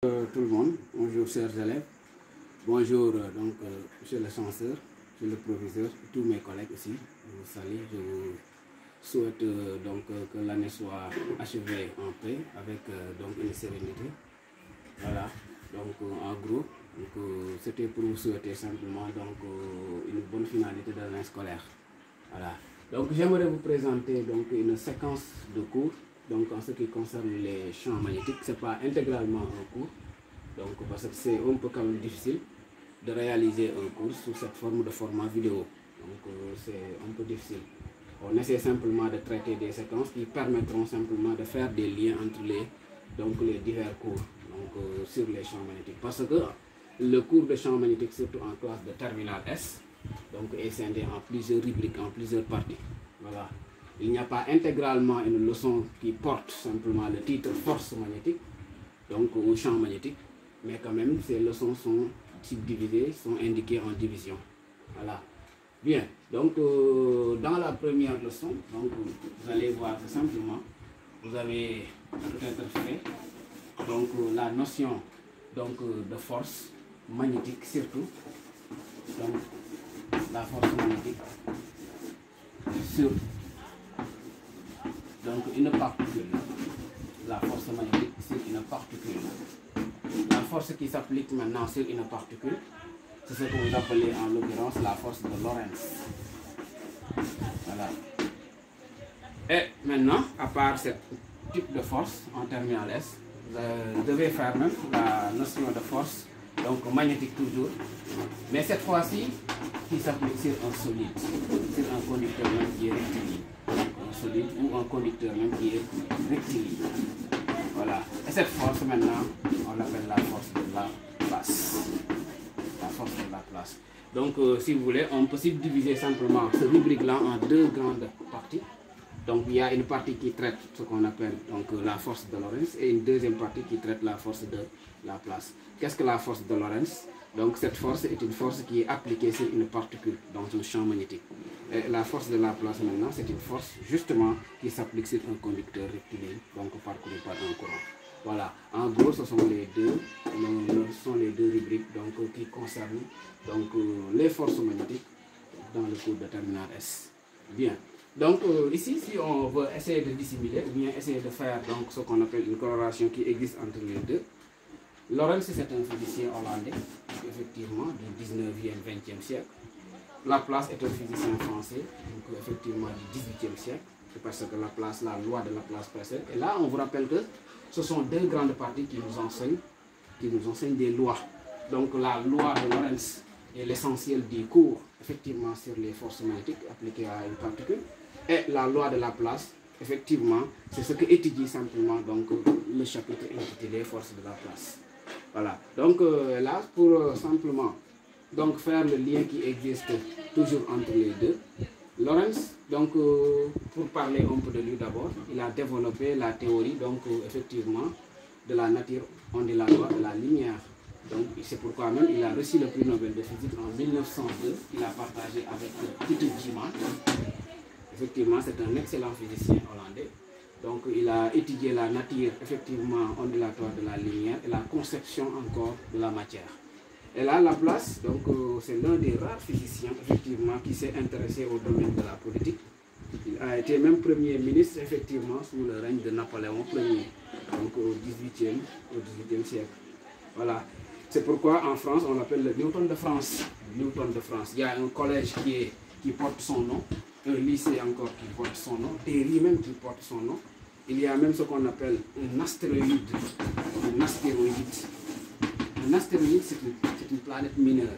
Tout le monde, bonjour chers élèves, bonjour monsieur le censeur, monsieur le professeur, tous mes collègues aussi, je vous salue, je vous souhaite que l'année soit achevée en paix avec une sérénité. Voilà, donc en gros, c'était pour vous souhaiter simplement une bonne finalité de l'année scolaire. Voilà, donc j'aimerais vous présenter une séquence de cours. Donc en ce qui concerne les champs magnétiques, ce n'est pas intégralement un cours, parce que c'est un peu quand même difficile de réaliser un cours sous cette forme de format vidéo. Donc c'est un peu difficile. On essaie simplement de traiter des séquences qui permettront simplement de faire des liens entre les divers cours sur les champs magnétiques. Parce que le cours de champs magnétiques, surtout en classe de terminale S, est scindé en plusieurs rubriques, en plusieurs parties. Voilà. Il n'y a pas intégralement une leçon qui porte simplement le titre force magnétique, ou champ magnétique, mais quand même ces leçons sont subdivisées, sont indiquées en division. Voilà. Bien, dans la première leçon, vous allez voir que simplement, vous avez peut-être fait la notion de force magnétique surtout, la force magnétique sur une particule, la force magnétique sur une particule. La force qui s'applique maintenant sur une particule, c'est ce que vous appelez en l'occurrence la force de Lorentz. Voilà. Et maintenant, à part ce type de force en terminale S, vous devez faire même la notion de force, magnétique toujours, mais cette fois-ci qui s'applique sur un solide, sur un conducteur même qui est rectiligne. Solide ou un conducteur même qui est rectiligne. Voilà. Et cette force maintenant, on l'appelle la force de la place. La force de la place. Donc, si vous voulez, on peut subdiviser simplement ce rubrique-là en deux grandes parties. Donc, il y a une partie qui traite ce qu'on appelle la force de Lorentz et une deuxième partie qui traite la force de la place. Qu'est-ce que la force de Lorentz? Donc, cette force est une force qui est appliquée sur une particule dans un champ magnétique. Et la force de la place maintenant, c'est une force justement qui s'applique sur un conducteur rectiligne, parcouru par un courant. Voilà, en gros, ce sont les deux rubriques qui concernent les forces magnétiques dans le cours de terminale S. Bien, ici, si on veut essayer de dissimuler ou bien essayer de faire ce qu'on appelle une corrélation qui existe entre les deux, Lorentz, c'est un physicien hollandais, effectivement, du 19e, 20e siècle. Laplace est un physicien français, effectivement du 18e siècle. C'est parce que la loi de Laplace précède. Et là, on vous rappelle que ce sont deux grandes parties qui nous enseignent des lois. Donc la loi de Lorentz est l'essentiel des cours, effectivement, sur les forces magnétiques appliquées à une particule. Et la loi de Laplace, effectivement, c'est ce que étudie simplement le chapitre intitulé Forces de Laplace. Voilà. Là, pour simplement faire le lien qui existe toujours entre les deux, Lorentz, pour parler un peu de lui d'abord, il a développé la théorie effectivement de la nature ondulatoire de la lumière. C'est pourquoi même il a reçu le prix Nobel de physique en 1902. Il a partagé avec Peter Giemann. Effectivement, c'est un excellent physicien hollandais. Il a étudié la nature effectivement ondulatoire de la lumière et la conception encore de la matière. Et là, Laplace, c'est l'un des rares physiciens effectivement qui s'est intéressé au domaine de la politique. Il a été même Premier ministre effectivement sous le règne de Napoléon Ier, au 18e siècle. Voilà. C'est pourquoi en France, on l'appelle le Newton de France. Newton de France. Il y a un collège qui porte son nom, un lycée encore qui porte son nom, des rues même qui portent son nom. Il y a même ce qu'on appelle un astéroïde. Un astéroïde. Un astéroïde, c'est une planète mineure,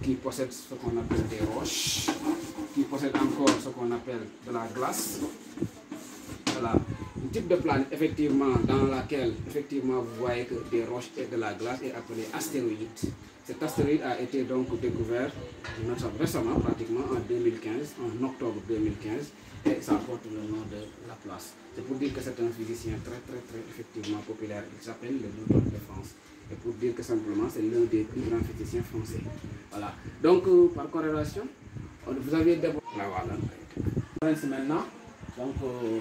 qui possède ce qu'on appelle des roches, qui possède encore ce qu'on appelle de la glace. Voilà. Un type de planète, effectivement, dans laquelle, effectivement, vous voyez que des roches et de la glace est appelé astéroïde. Cet astéroïde a été découvert récemment, pratiquement en 2015, en octobre 2015, et ça porte le nom de Laplace. C'est pour dire que c'est un physicien très effectivement populaire. Il s'appelle le Newton de France. Et pour dire que simplement c'est l'un des plus grands physiciens français. Voilà. Par corrélation, vous avez développé la Lorentz maintenant.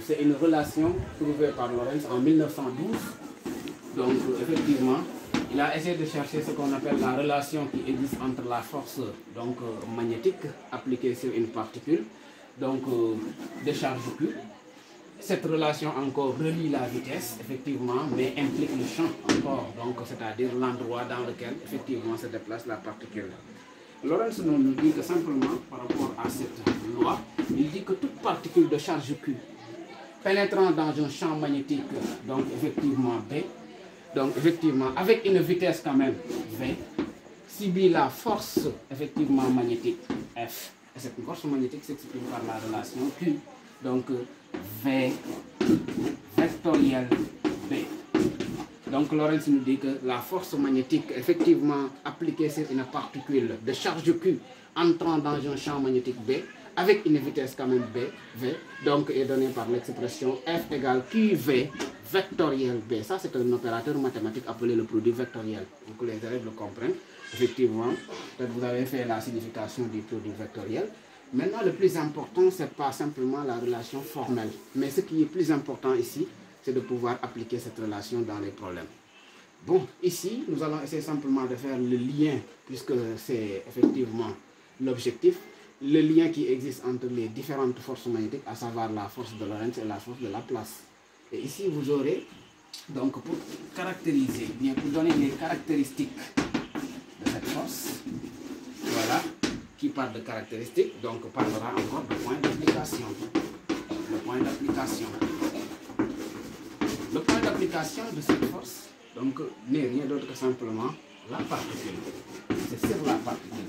C'est une relation trouvée par Lorentz en 1912 Donc effectivement, il a essayé de chercher ce qu'on appelle la relation qui existe entre la force donc, magnétique appliquée sur une particule, donc de charge Q. Cette relation encore relie la vitesse, effectivement, mais implique le champ encore, donc c'est-à-dire l'endroit dans lequel effectivement se déplace la particule. Lorentz nous dit que simplement, par rapport à cette loi, il dit que toute particule de charge Q pénétrant dans un champ magnétique, donc effectivement B, donc effectivement avec une vitesse quand même V, subit la force effectivement magnétique F. Et cette force magnétique s'exprime par la relation Q, donc V vectoriel B. Donc Lorentz nous dit que la force magnétique effectivement appliquée sur une particule de charge Q entrant dans un champ magnétique B avec une vitesse quand même B, V, donc est donnée par l'expression F égale QV vectoriel B. Ça c'est un opérateur mathématique appelé le produit vectoriel. Donc les élèves le comprennent. Effectivement, vous avez fait la signification du produit vectoriel. Maintenant le plus important, c'est pas simplement la relation formelle, mais ce qui est plus important ici, c'est de pouvoir appliquer cette relation dans les problèmes. Bon, ici, nous allons essayer simplement de faire le lien, puisque c'est effectivement l'objectif, le lien qui existe entre les différentes forces magnétiques, à savoir la force de Lorentz et la force de Laplace. Et ici, vous aurez, donc pour caractériser, bien pour donner les caractéristiques de cette force, voilà, qui parle de caractéristiques, donc parlera encore de point d'application. Le point d'application. Le point d'application de cette force, donc, n'est rien d'autre que simplement la particule. C'est sur la particule.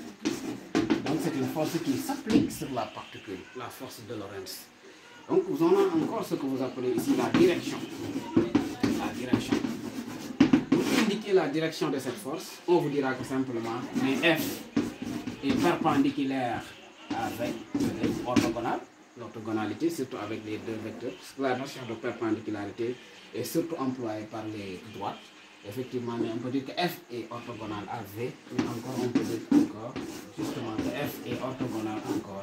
Donc, c'est une force qui s'applique sur la particule, la force de Lorentz. Donc, vous en avez encore ce que vous appelez ici la direction. La direction. Pour indiquer la direction de cette force, on vous dira que simplement, mais F est perpendiculaire avec orthogonale. L'orthogonalité, surtout avec les deux vecteurs. La notion de perpendicularité est surtout employée par les droites. Effectivement, mais on peut dire que F est orthogonal à V, mais encore on peut dire encore justement que F est orthogonal encore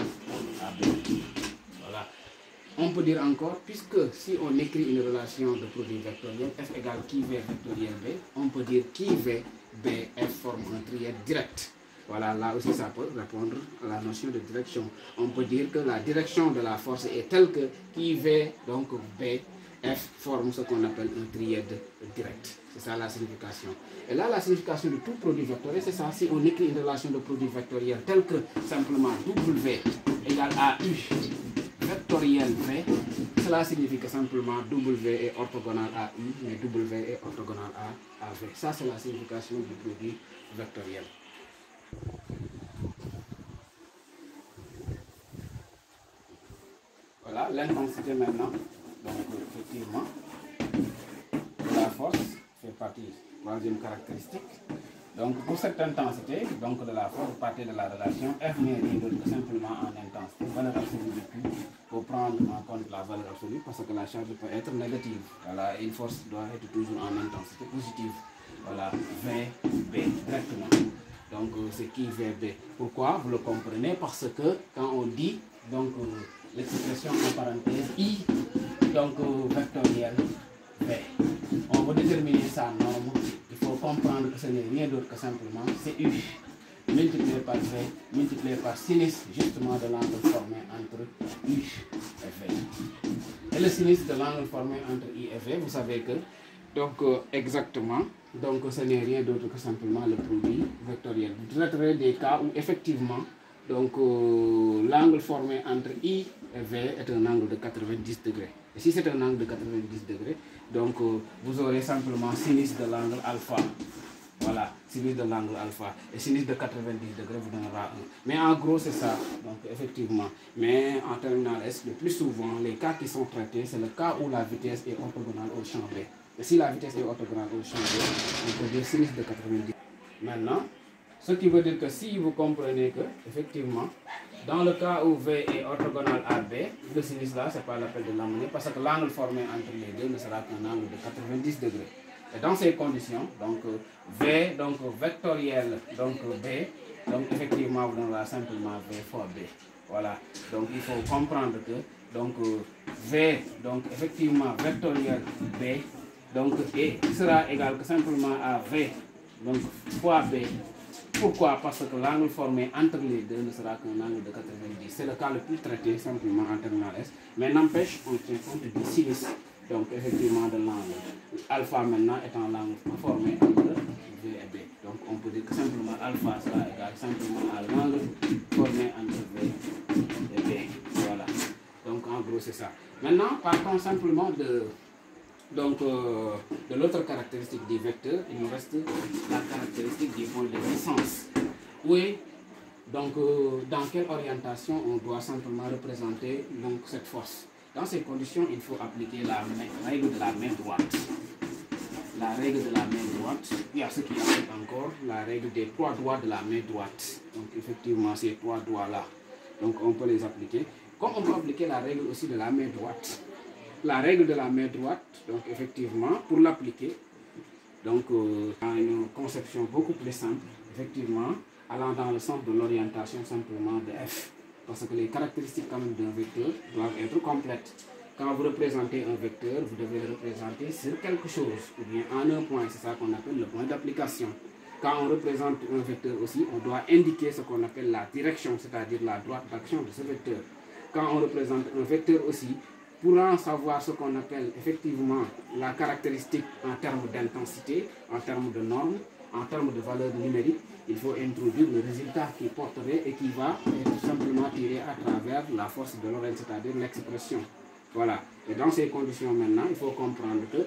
à B. Voilà. On peut dire encore, puisque si on écrit une relation de produit vectoriel, F égale QV vectoriel B, on peut dire QV B, F forme un trièdre direct. Voilà, là aussi ça peut répondre à la notion de direction. On peut dire que la direction de la force est telle que QV, donc B, F forme ce qu'on appelle un trièdre direct. C'est ça la signification. Et là, la signification de tout produit vectoriel, c'est ça. Si on écrit une relation de produit vectoriel telle que simplement W égale à U vectoriel V, cela signifie que simplement W est orthogonal à U, mais W est orthogonal à V. Ça, c'est la signification du produit vectoriel. Voilà, l'intensité maintenant. Donc, effectivement, la force fait partie de la troisième caractéristique. Donc, pour cette intensité, donc de la force, partez de la relation F n'est rien d'autre que simplement en intensité, valeur absolue de Q, pour prendre en compte la valeur absolue, parce que la charge peut être négative. Voilà, une force doit être toujours en intensité positive. Voilà, VB directement. Donc, c'est qui VB. Pourquoi? Vous le comprenez, parce que quand on dit, donc, l'expression en parenthèse I, donc vectoriel V. On va déterminer sa norme. Il faut comprendre que ce n'est rien d'autre que simplement CU multiplié par V, multiplié par sinus justement de l'angle formé entre U et V. Et le sinus de l'angle formé entre I et V, vous savez que, donc exactement, donc ce n'est rien d'autre que simplement le produit vectoriel. Vous traiterez des cas où effectivement, donc l'angle formé entre I et V est un angle de 90 degrés. Et si c'est un angle de 90 degrés, donc vous aurez simplement sinus de l'angle alpha. Voilà, sinus de l'angle alpha. Et sinus de 90 degrés vous donnera 1. Mais en gros, c'est ça. Donc effectivement. Mais en terminale S, le plus souvent, les cas qui sont traités, c'est le cas où la vitesse est orthogonale au champ B. Et si la vitesse est orthogonale au champ B, on peut dire sinus de 90. Maintenant, ce qui veut dire que si vous comprenez que, effectivement, dans le cas où V est orthogonal à B, le sinus là, c'est pas la peine de l'amener parce que l'angle formé entre les deux ne sera qu'un angle de 90 degrés. Et dans ces conditions, donc V, donc vectoriel, donc B, donc effectivement, vous donnera simplement V fois B. Voilà. Donc il faut comprendre que, donc V, donc effectivement vectoriel B, Donc E sera égal que simplement à V donc fois B. Pourquoi? Parce que l'angle formé entre les deux ne sera qu'un angle de 90. C'est le cas le plus traité simplement en terminal S. Mais n'empêche, on tient compte du sinus, donc effectivement de l'angle. Alpha maintenant étant l'angle formé entre V et B. Donc on peut dire que simplement alpha sera égal simplement à l'angle formé entre V et B. Voilà. Donc en gros c'est ça. Maintenant partons simplement de l'autre caractéristique du vecteur. Il nous reste la caractéristique du point de distance. Oui, donc dans quelle orientation on doit simplement représenter donc cette force. Dans ces conditions, il faut appliquer la règle de la main droite. La règle de la main droite, il y a ce qui applique encore la règle des trois doigts de la main droite. Donc effectivement, ces trois doigts-là, donc on peut les appliquer. Comme on peut appliquer la règle aussi de la main droite. La règle de la main droite, donc effectivement, pour l'appliquer, donc dans une conception beaucoup plus simple, effectivement, allant dans le sens de l'orientation simplement de F. Parce que les caractéristiques quand même d'un vecteur doivent être complètes. Quand vous représentez un vecteur, vous devez le représenter sur quelque chose, ou bien en un point, c'est ça qu'on appelle le point d'application. Quand on représente un vecteur aussi, on doit indiquer ce qu'on appelle la direction, c'est-à-dire la droite d'action de ce vecteur. Quand on représente un vecteur aussi, pour en savoir ce qu'on appelle effectivement la caractéristique en termes d'intensité, en termes de normes, en termes de valeur numérique, il faut introduire le résultat qui porterait et qui va être simplement tiré à travers la force de Lorentz, c'est-à-dire l'expression. Voilà. Et dans ces conditions maintenant, il faut comprendre que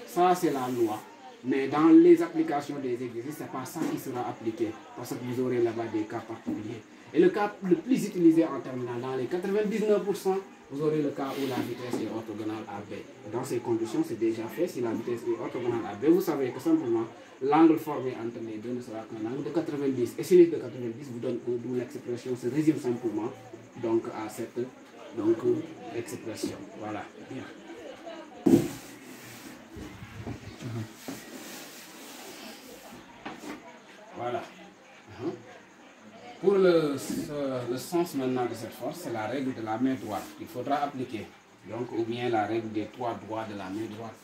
ça c'est la loi. Mais dans les applications des exercices, ce n'est pas ça qui sera appliqué. Parce que vous aurez là-bas des cas particuliers. Et le cas le plus utilisé en terminale, dans les 99%, vous aurez le cas où la vitesse est orthogonale à B. Dans ces conditions, c'est déjà fait. Si la vitesse est orthogonale à B, vous savez que simplement l'angle formé entre les deux ne sera qu'un angle de 90. Et sinus de 90 vous donne d'où l'expression se résume simplement donc, à cette expression. Voilà. Bien. Voilà. Pour le sens maintenant de cette force, c'est la règle de la main droite qu'il faudra appliquer. Donc, ou bien la règle des trois doigts de la main droite.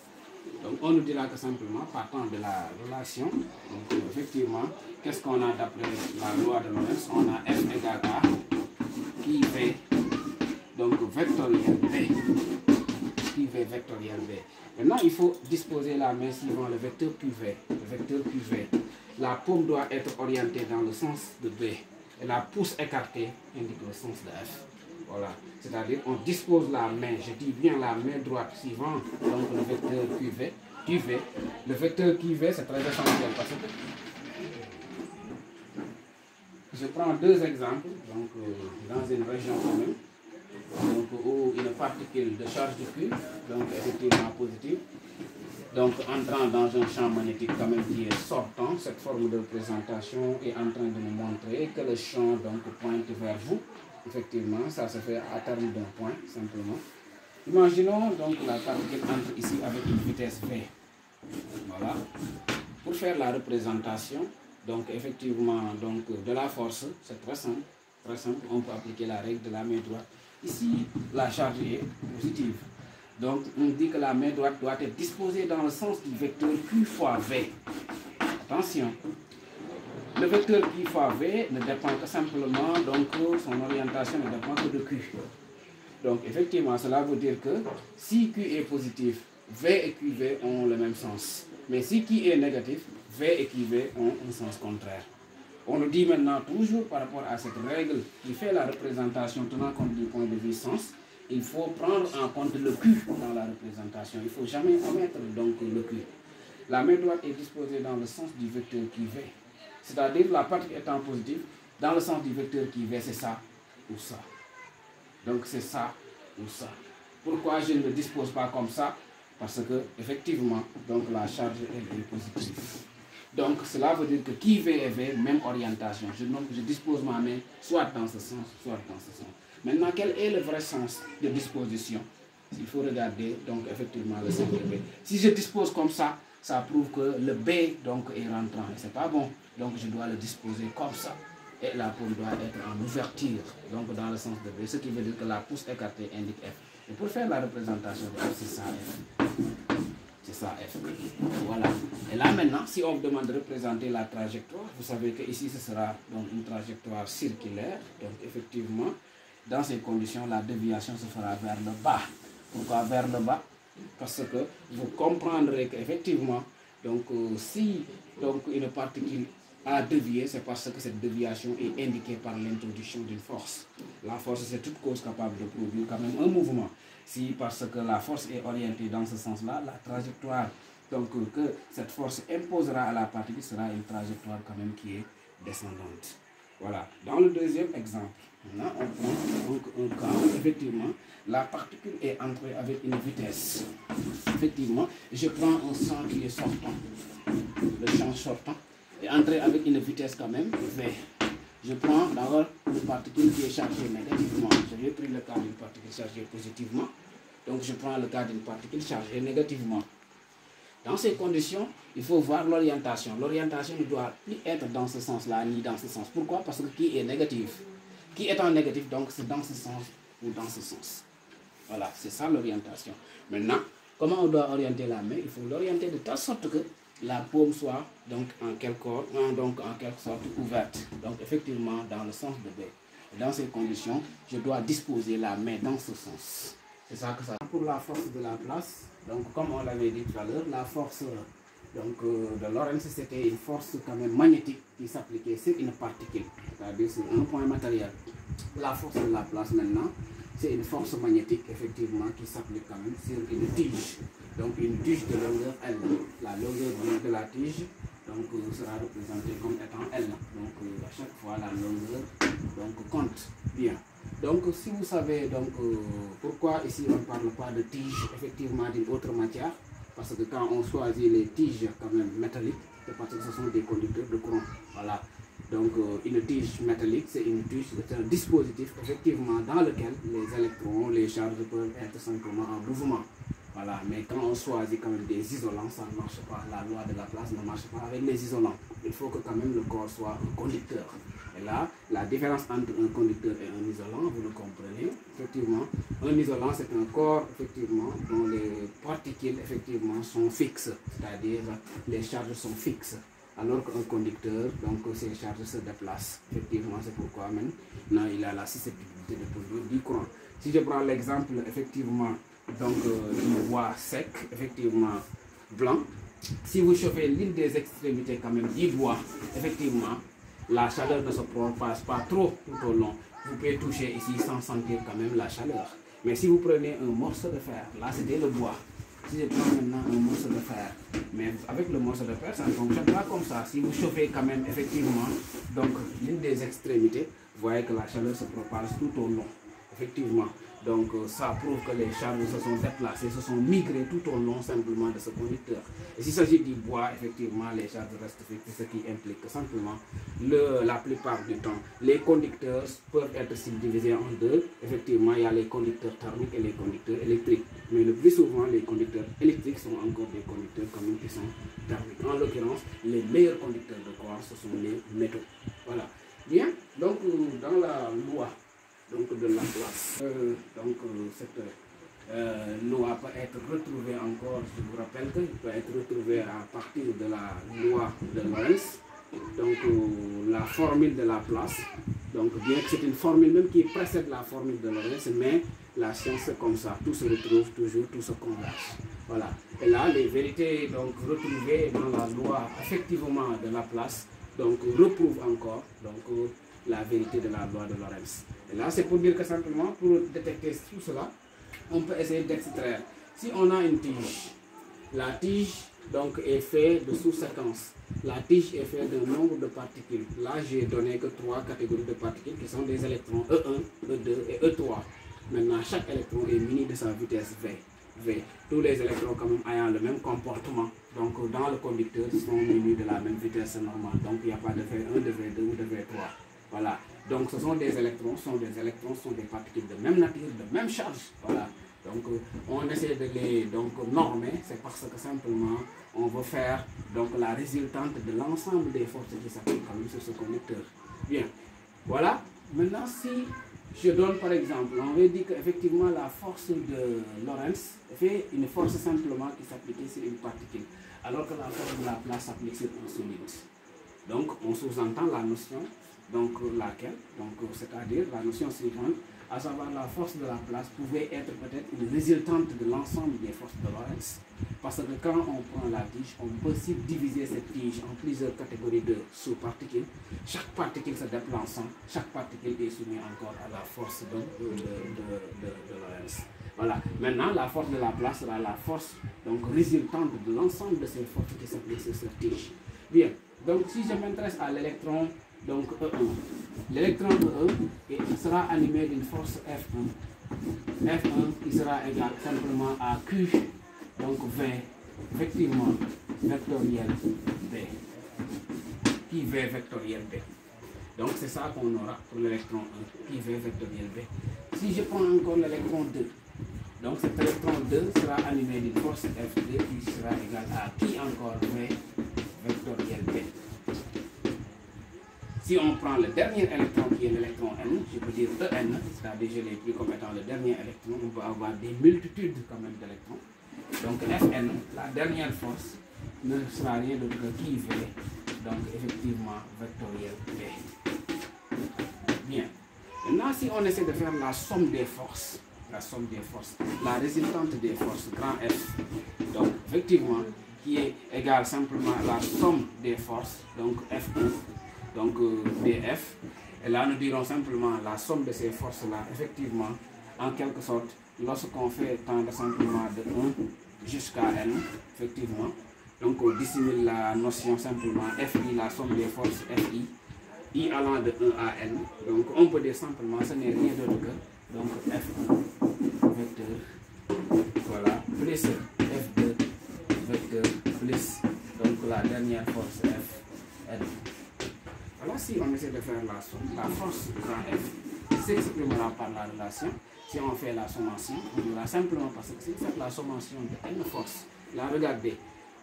Donc, on nous dira que simplement, partant de la relation, donc effectivement, qu'est-ce qu'on a d'après la loi de Lorentz? On a F égale à qui V, donc vectoriel B. Qui V vectoriel B. Maintenant, il faut disposer la main suivant le vecteur QV. Le vecteur QV. La paume doit être orientée dans le sens de B. Et la pouce écartée indique le sens de F. Voilà. C'est-à-dire on dispose la main, je dis bien la main droite suivant donc le vecteur QV. Le vecteur QV c'est très essentiel parce que je prends deux exemples donc, dans une région commune donc, où une particule de charge de Q, donc effectivement positive, donc entrant dans un champ magnétique quand même qui est sortant, cette forme de représentation est en train de nous montrer que le champ donc pointe vers vous. Effectivement, ça se fait à terme d'un point, simplement. Imaginons donc la particule entre ici avec une vitesse V. Voilà. Pour faire la représentation, donc effectivement, donc, de la force, c'est très simple. Très simple, on peut appliquer la règle de la main droite. Ici, la charge est positive. Donc, on dit que la main droite doit être disposée dans le sens du vecteur Q fois V. Attention. Le vecteur Q fois V ne dépend que simplement, donc son orientation ne dépend que de Q. Donc, effectivement, cela veut dire que si Q est positif, V et QV ont le même sens. Mais si Q est négatif, V et QV ont un sens contraire. On nous dit maintenant toujours par rapport à cette règle qui fait la représentation tenant compte du point de vue sens, il faut prendre en compte le Q dans la représentation. Il ne faut jamais omettre donc le Q. La main droite est disposée dans le sens du vecteur QV. C'est-à-dire la partie étant positive, dans le sens du vecteur QV, c'est ça ou ça. Donc c'est ça ou ça. Pourquoi je ne le dispose pas comme ça? Parce que effectivement, donc la charge elle est positive. Donc cela veut dire que qui V et V, même orientation. Je dispose ma main soit dans ce sens, soit dans ce sens. Maintenant, quel est le vrai sens de disposition? Il faut regarder donc effectivement le sens de B. Si je dispose comme ça prouve que le B donc est rentrant. Et c'est pas bon. Donc je dois le disposer comme ça. Et la paume doit être en ouverture, donc dans le sens de B. Ce qui veut dire que la pouce écartée indique F. Et pour faire la représentation de F, c'est ça F. C'est ça F. Voilà. Et là maintenant, si on vous demande de représenter la trajectoire, vous savez que ici ce sera donc une trajectoire circulaire. Donc effectivement, dans ces conditions, la déviation se fera vers le bas. Pourquoi vers le bas? Parce que vous comprendrez qu'effectivement, donc si donc une particule a dévié, c'est parce que cette déviation est indiquée par l'introduction d'une force. La force, c'est toute cause capable de produire quand même un mouvement. Si parce que la force est orientée dans ce sens-là, la trajectoire donc, que cette force imposera à la particule sera une trajectoire quand même qui est descendante. Voilà. Dans le deuxième exemple, maintenant, on prend donc un cas, effectivement, la particule est entrée avec une vitesse. Effectivement, je prends un champ qui est sortant, le champ sortant, est entré avec une vitesse quand même V. Je prends d'abord une particule qui est chargée négativement. J'avais pris le cas d'une particule chargée positivement. Donc je prends le cas d'une particule chargée négativement. Dans ces conditions, il faut voir l'orientation. L'orientation ne doit plus être dans ce sens-là, ni dans ce sens. Pourquoi? Parce que qui est négatif? Qui est en négatif, donc c'est dans ce sens ou dans ce sens. Voilà, c'est ça l'orientation. Maintenant, comment on doit orienter la main? Il faut l'orienter de telle sorte que la paume soit donc en quelque sorte ouverte. Donc effectivement dans le sens de B. Dans ces conditions, je dois disposer la main dans ce sens. C'est ça que ça. Pour la force de la place, donc comme on l'avait dit tout à l'heure, la force donc, de Lorentz, c'était une force quand même magnétique qui s'appliquait sur une particule, c'est-à-dire sur un point matériel. La force de la place maintenant, c'est une force magnétique effectivement qui s'applique quand même sur une tige. Donc une tige de longueur L. La longueur de la tige donc, sera représentée comme étant L. Donc à chaque fois la longueur donc, compte bien. Donc si vous savez donc, pourquoi ici on ne parle pas de tige effectivement d'une autre matière, parce que quand on choisit les tiges quand même métalliques, c'est parce que ce sont des conducteurs de courant. Voilà. Donc une tige métallique, c'est une tige, c'est un dispositif effectivement dans lequel les électrons, les charges peuvent être simplement en mouvement. Voilà, mais quand on choisit quand même des isolants, ça ne marche pas. La loi de la place ne marche pas avec les isolants. Il faut que quand même le corps soit un conducteur. Et là, la différence entre un conducteur et un isolant, vous le comprenez, effectivement. Un isolant, c'est un corps, effectivement, dont les particules, effectivement, sont fixes. C'est-à-dire, les charges sont fixes. Alors qu'un conducteur, donc ces charges se déplacent. Effectivement, c'est pourquoi maintenant il a la susceptibilité de produire du courant. Si je prends l'exemple, effectivement, donc du bois sec, effectivement blanc, si vous chauffez l'une des extrémités quand même du bois, effectivement, la chaleur ne se propage pas trop tout au long. Vous pouvez toucher ici sans sentir quand même la chaleur. Mais si vous prenez un morceau de fer, là c'était le bois. Si je prends maintenant un morceau de fer, mais avec le morceau de fer, ça ne fonctionne pas comme ça. Si vous chauffez quand même effectivement donc l'une des extrémités, vous voyez que la chaleur se propage tout au long. Effectivement. Donc ça prouve que les charges se sont déplacées, se sont migrées tout au long simplement de ce conducteur. Et s'il s'agit du bois, effectivement, les charges restent fixes, ce qui implique que simplement, la plupart du temps, les conducteurs peuvent être subdivisés en deux. Effectivement, il y a les conducteurs thermiques et les conducteurs électriques. Mais le plus souvent, les conducteurs électriques sont encore des conducteurs comme qui sont thermiques. En l'occurrence, les meilleurs conducteurs de corps, ce sont les métaux. Voilà. Bien, donc dans la loi donc de Laplace. Cette loi peut être retrouvée encore, je vous rappelle qu'il peut être retrouvée à partir de la loi de Lorentz, donc la formule de Laplace. Donc bien que c'est une formule même qui précède la formule de Lorentz, mais la science c'est comme ça, tout se retrouve toujours, tout se converge. Voilà. Et là, les vérités donc retrouvées dans la loi effectivement de Laplace, donc reprouvent encore donc la vérité de la loi de Lorentz. Et là, c'est pour dire que simplement, pour détecter tout cela, on peut essayer d'extraire. Si on a une tige, la tige donc, est faite de sous-séquences. La tige est faite d'un nombre de particules. Là, j'ai donné que 3 catégories de particules qui sont des électrons E1, E2 et E3. Maintenant, chaque électron est muni de sa vitesse V. Tous les électrons quand même ayant le même comportement. Donc, dans le conducteur, ils sont munis de la même vitesse normale. Donc, il n'y a pas de V1, de V2 ou de V3. Voilà. Donc ce sont des électrons, sont des particules de même nature, de même charge. Voilà. Donc on essaie de les normer, c'est parce que simplement on veut faire donc la résultante de l'ensemble des forces qui s'appliquent sur ce conducteur. Bien. Voilà. Maintenant si je donne par exemple, on va dire qu'effectivement la force de Lorentz fait une force simplement qui s'applique sur une particule, alors que la force de la place s'applique sur un solide. Donc on sous-entend la notion, donc laquelle, donc c'est-à-dire la notion suivante, à savoir la force de la place pouvait être peut-être une résultante de l'ensemble des forces de Lorentz. Parce que quand on prend la tige, on peut subdiviser cette tige en plusieurs catégories de sous-particules. Chaque particule se déplaçant, chaque particule est soumise encore à la force de Lorentz. Voilà. Maintenant, la force de la place sera la force donc résultante de l'ensemble de ces forces qui s'appliquent sur cette tige. Bien. Donc, si je m'intéresse à l'électron, donc E1, l'électron E1 sera animé d'une force F1. F1 qui sera égal simplement à Q, donc V, effectivement, vectoriel B. Qui V vectoriel B. Donc, c'est ça qu'on aura pour l'électron 1, qui V vectoriel B. Si je prends encore l'électron 2, donc cet électron 2 sera animé d'une force F2 qui sera égale à qui encore V vectoriel B. Si on prend le dernier électron qui est l'électron N, je peux dire EN, c'est-à-dire je l'ai pris comme étant le dernier électron, on peut avoir des multitudes quand même d'électrons. Donc Fn, la dernière force, ne sera rien d'autre que qui V, donc effectivement vectoriel B. Bien. Maintenant, si on essaie de faire la somme des forces, la résultante des forces, grand F, donc effectivement, qui est égale simplement à la somme des forces, donc F1, donc dF, et là nous dirons simplement la somme de ces forces-là, effectivement, en quelque sorte, lorsqu'on fait tendre simplement de 1 jusqu'à N, effectivement, donc on dissimule la notion simplement FI, la somme des forces FI, I allant de 1 à N, donc on peut dire simplement, ce n'est rien d'autre que, donc F1, vecteur, voilà, plus F2, vecteur, plus, donc la dernière force Fn. Alors si on essaie de faire la somme, la force grand F s'exprimera par la relation. Si on fait la sommation, on aura simplement, parce que si vous faites la sommation de N force, là regardez,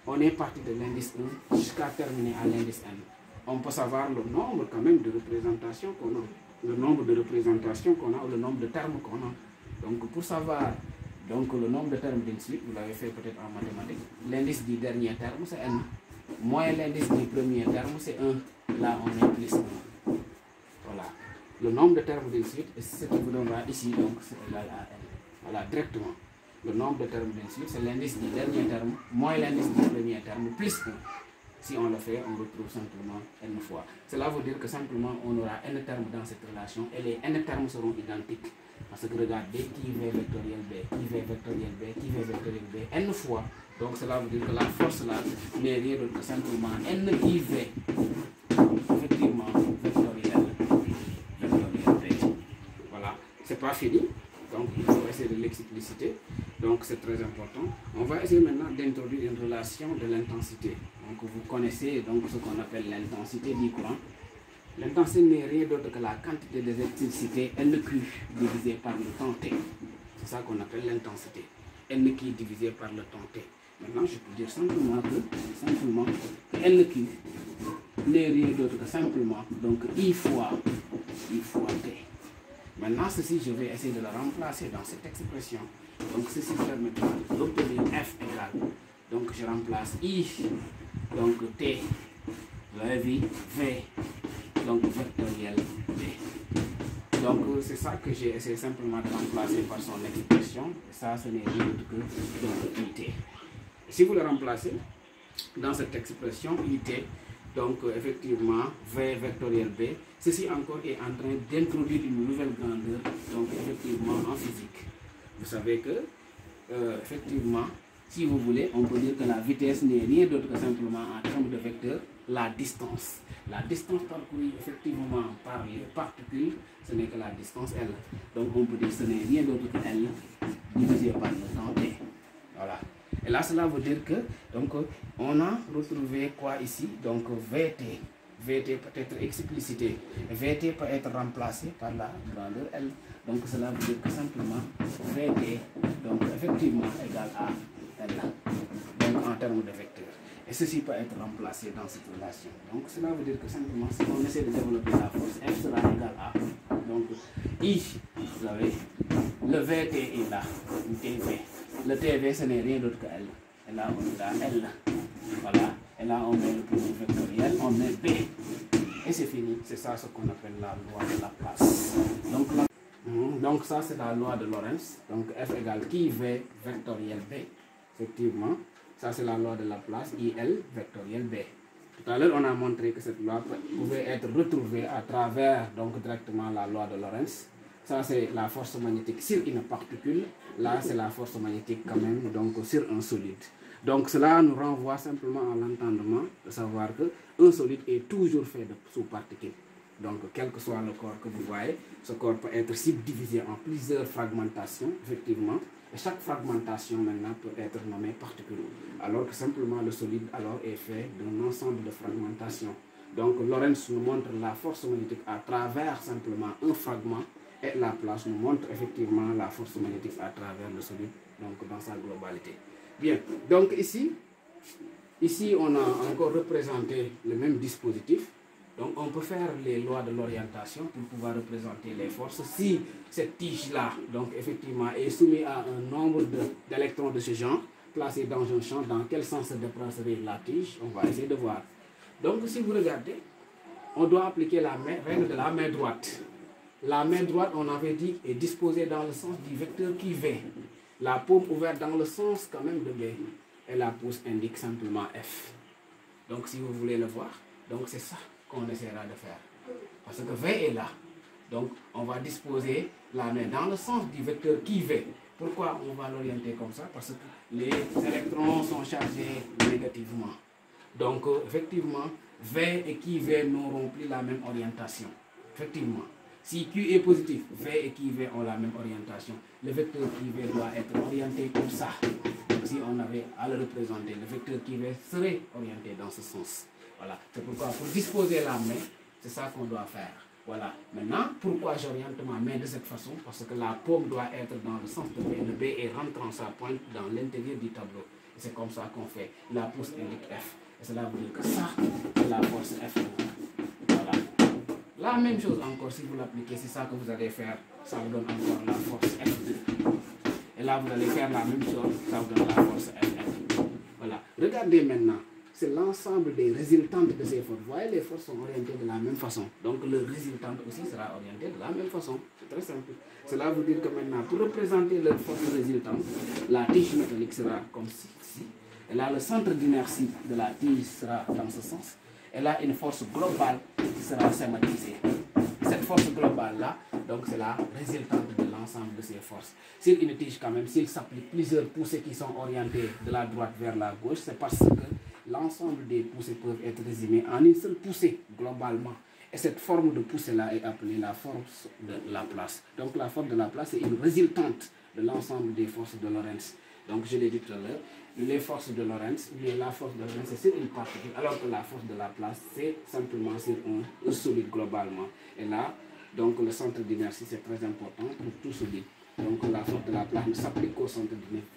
on est parti de l'indice 1 jusqu'à terminer à l'indice N. On peut savoir le nombre quand même de représentations qu'on a, le nombre de représentations qu'on a ou le nombre de termes qu'on a. Donc pour savoir donc, le nombre de termes d'une suite, vous l'avez fait peut-être en mathématiques, l'indice du dernier terme c'est N, moins l'indice du premier terme c'est 1. Là, on est plus 1. Voilà. Le nombre de termes d'une suite, c'est ce qui vous donnera ici, donc c'est égal à N. Voilà, directement. Le nombre de termes d'une suite, c'est l'indice du dernier terme, moins l'indice du premier terme, plus 1. Si on le fait, on retrouve simplement N fois. Cela veut dire que simplement, on aura N termes dans cette relation, et les N termes seront identiques. Parce que regardez, qui V vectoriel B, qui V vectoriel B, qui V vectoriel B, N fois. Donc cela veut dire que la force là n'est rien d'autre que simplement N qui V. Effectivement, vectoriel B. Voilà, c'est pas fini. Donc il faut essayer de l'expliciter. Donc c'est très important. On va essayer maintenant d'introduire une relation de l'intensité. Donc vous connaissez donc ce qu'on appelle l'intensité du courant. L'intensité n'est rien d'autre que la quantité d'électricité NQ divisée par le temps T. C'est ça qu'on appelle l'intensité. NQ divisé par le temps T. Maintenant, je peux dire simplement que NQ n'est rien d'autre que simplement donc I fois T. Maintenant, ceci, je vais essayer de le remplacer dans cette expression. Donc, ceci permettra d'obtenir F égale. Donc, je remplace I, donc T, V, donc vectoriel B. Donc, c'est ça que j'ai essayé simplement de remplacer par son expression. Ça, ce n'est rien d'autre que donc, IT. Si vous le remplacez dans cette expression IT, donc effectivement V vectoriel B, ceci encore est en train d'introduire une nouvelle grandeur, donc effectivement en physique. Vous savez que, effectivement, si vous voulez, on peut dire que la vitesse n'est rien d'autre que simplement en termes de vecteur, la distance. La distance parcourue effectivement par les particules, ce n'est que la distance L. Donc on peut dire que ce n'est rien d'autre que L divisé par le temps T. Voilà. Et là, cela veut dire que, donc, on a retrouvé quoi ici? Donc, VT. VT peut être explicité. VT peut être remplacé par la grandeur L. Donc, cela veut dire que simplement, VT, donc, effectivement, égale à L. Donc, en termes de vecteur. Et ceci peut être remplacé dans cette relation. Donc cela veut dire que simplement, si on essaie de développer la force, F sera égal à, donc I, vous savez, le VT est là, le TV. Le TV, ce n'est rien d'autre que L. Et là, on a L. Voilà. Et là, on met le produit vectoriel, on met B. Et c'est fini. C'est ça ce qu'on appelle la loi de Laplace. Donc ça, c'est la loi de Lorentz. Donc F égale qui V vectoriel B. Effectivement, ça c'est la loi de Laplace, IL vectoriel B. Tout à l'heure, on a montré que cette loi pouvait être retrouvée à travers donc directement la loi de Lorentz. Ça, c'est la force magnétique sur une particule. Là, c'est la force magnétique quand même donc sur un solide. Donc cela nous renvoie simplement à l'entendement de savoir qu'un solide est toujours fait de sous-particules. Donc quel que soit le corps que vous voyez, ce corps peut être subdivisé en plusieurs fragmentations, effectivement. Et chaque fragmentation maintenant peut être nommée particule. Alors que simplement le solide alors est fait d'un ensemble de fragmentations. Donc Lorentz nous montre la force magnétique à travers simplement un fragment. Et Laplace nous montre effectivement la force magnétique à travers le solide, donc dans sa globalité. Bien, donc ici on a encore représenté le même dispositif. Donc on peut faire les lois de l'orientation pour pouvoir représenter les forces. Si cette tige-là, donc effectivement, est soumise à un nombre d'électrons de ce genre, placés dans un champ, dans quel sens se déplacerait la tige? On va essayer de voir. Donc si vous regardez, on doit appliquer la règle de la main droite. La main droite, on avait dit, est disposée dans le sens du vecteur qui V. La paume ouverte dans le sens quand même de B. Et la pouce indique simplement F. Donc si vous voulez le voir, donc c'est ça qu'on essaiera de faire. Parce que V est là. Donc on va disposer la main dans le sens du vecteur qui V. Pourquoi on va l'orienter comme ça? Parce que les électrons sont chargés négativement. Donc effectivement, V et qui V n'auront plus la même orientation. Effectivement. Si Q est positif, V et qui V ont la même orientation. Le vecteur qui V doit être orienté comme ça. Donc si on avait à le représenter, le vecteur qui V serait orienté dans ce sens. Voilà. C'est pourquoi pour disposer la main, c'est ça qu'on doit faire. Voilà. Maintenant, pourquoi j'oriente ma main de cette façon? Parce que la paume doit être dans le sens de B. Le B est rentrant sa pointe dans l'intérieur du tableau. Et c'est comme ça qu'on fait. La pouce indique F. Et cela veut dire que ça, c'est la force F. Voilà. La même chose encore, si vous l'appliquez, c'est ça que vous allez faire. Ça vous donne encore la force F2. Et là, vous allez faire la même chose, ça vous donne la force F1. Voilà. Regardez maintenant, c'est l'ensemble des résultantes de ces forces. Vous voyez, les forces sont orientées de la même façon. Donc, le résultante aussi sera orienté de la même façon. C'est très simple. Cela veut dire que maintenant, pour représenter leur force résultante, la tige métallique sera comme ceci. Et là, le centre d'inertie de la tige sera dans ce sens. Et là, une force globale qui sera schématisée. Cette force globale-là, donc c'est la résultante de l'ensemble de ces forces. Sur une tige, quand même, s'il s'applique plusieurs poussées qui sont orientées de la droite vers la gauche, c'est parce que l'ensemble des poussées peuvent être résumées en une seule poussée, globalement. Et cette forme de poussée-là est appelée la force de Laplace. Donc la force de Laplace est une résultante de l'ensemble des forces de Lorentz. Donc je l'ai dit tout à l'heure, les forces de Lorentz, la force de Lorentz c'est sur une particule, alors que la force de Laplace c'est simplement sur un solide globalement. Et là, donc le centre d'inertie c'est très important pour tout solide. Donc la force de Laplace ne s'applique qu'au centre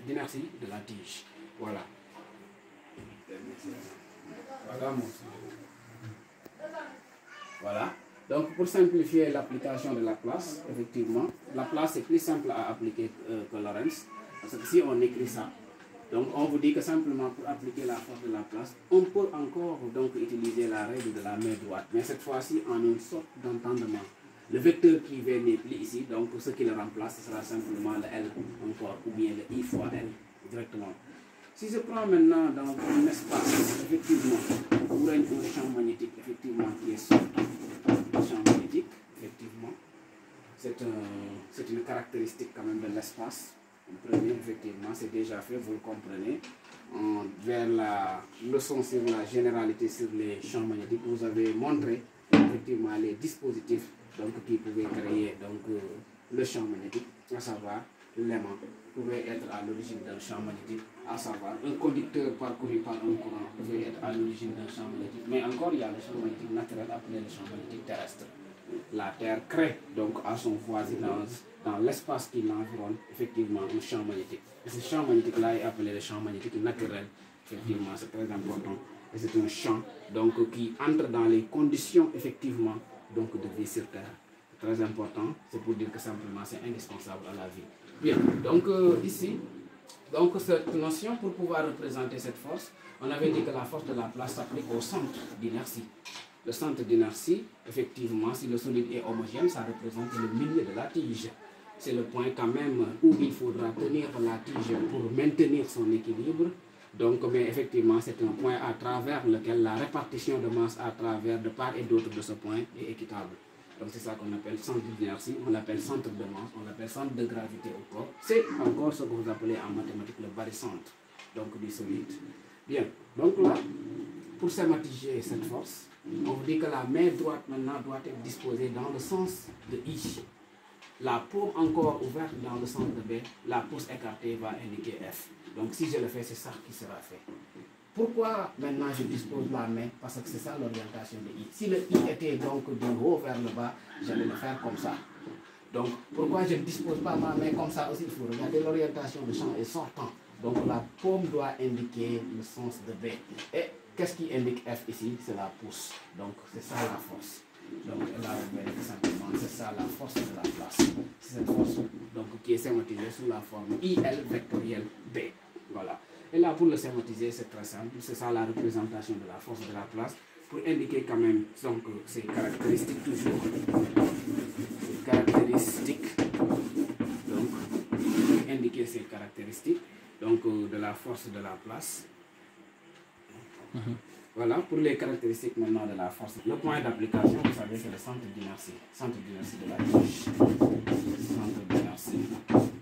d'inertie de la tige. Voilà. Voilà. Donc pour simplifier l'application de Laplace, effectivement, Laplace est plus simple à appliquer que Lorentz. Parce que si on écrit ça, donc on vous dit que simplement pour appliquer la force de Laplace, on peut encore donc utiliser la règle de la main droite, mais cette fois-ci en une sorte d'entendement. Le vecteur qui vient n'est plus ici, donc ce qui le remplace, ce sera simplement le L encore, ou bien le I fois L, directement. Si je prends maintenant dans un espace, effectivement, où il y a un champ magnétique, effectivement, qui est sortant, le champ magnétique, effectivement, c'est une caractéristique quand même de l'espace. Le premier, effectivement, c'est déjà fait, vous le comprenez. Vers la leçon sur la généralité sur les champs magnétiques, vous avez montré effectivement les dispositifs donc, qui pouvaient créer donc, le champ magnétique, à savoir l'aimant pouvait être à l'origine d'un champ magnétique, à savoir un conducteur parcouru par un courant pouvait être à l'origine d'un champ magnétique. Mais encore, il y a le champ magnétique naturel appelé le champ magnétique terrestre. La Terre crée donc à son voisinage, dans l'espace qui l'environne, effectivement un champ magnétique. Et ce champ magnétique-là est appelé le champ magnétique naturel, Effectivement, c'est très important. Et c'est un champ donc, qui entre dans les conditions, effectivement, donc, de vie sur Terre. C'est très important. C'est pour dire que simplement, c'est indispensable à la vie. Bien, donc ici, donc, cette notion, pour pouvoir représenter cette force, on avait dit que la force de la place s'applique au centre d'inertie. Le centre d'inertie, effectivement, si le solide est homogène, ça représente le milieu de la tige. C'est le point quand même où il faudra tenir la tige pour maintenir son équilibre. Donc, mais effectivement, c'est un point à travers lequel la répartition de masse à travers de part et d'autre de ce point est équitable. Donc c'est ça qu'on appelle centre d'inertie, on l'appelle centre de masse, on l'appelle centre de gravité au corps. C'est encore ce que vous appelez en mathématiques le barycentre, donc du solide. Bien, donc là, pour schématiser cette force, on vous dit que la main droite maintenant doit être disposée dans le sens de I. La paume encore ouverte dans le sens de B, la pouce écartée va indiquer F. Donc si je le fais, c'est ça qui sera fait. Pourquoi maintenant je dispose la main? Parce que c'est ça l'orientation de I. Si le I était donc du haut vers le bas, j'allais le faire comme ça. Donc pourquoi je ne dispose pas ma main comme ça aussi? Il faut regarder l'orientation du champ est sortant. Donc la paume doit indiquer le sens de B. Et qu'est-ce qui indique F ici? C'est la pouce. Donc c'est ça la force. Donc là, vous voyez tout simplement, c'est ça la force de la place. C'est cette force donc, qui est schématisée sous la forme IL vectorielle B. Voilà. Et là, pour le schématiser, c'est très simple. C'est ça la représentation de la force de la place. Pour indiquer quand même donc, ses caractéristiques toujours. Caractéristiques. Donc, pour indiquer ses caractéristiques donc, de la force de la place. Voilà, pour les caractéristiques maintenant de la force. Le point d'application, vous savez, c'est le centre d'inertie. Centre d'inertie de la tige. Centre d'inertie.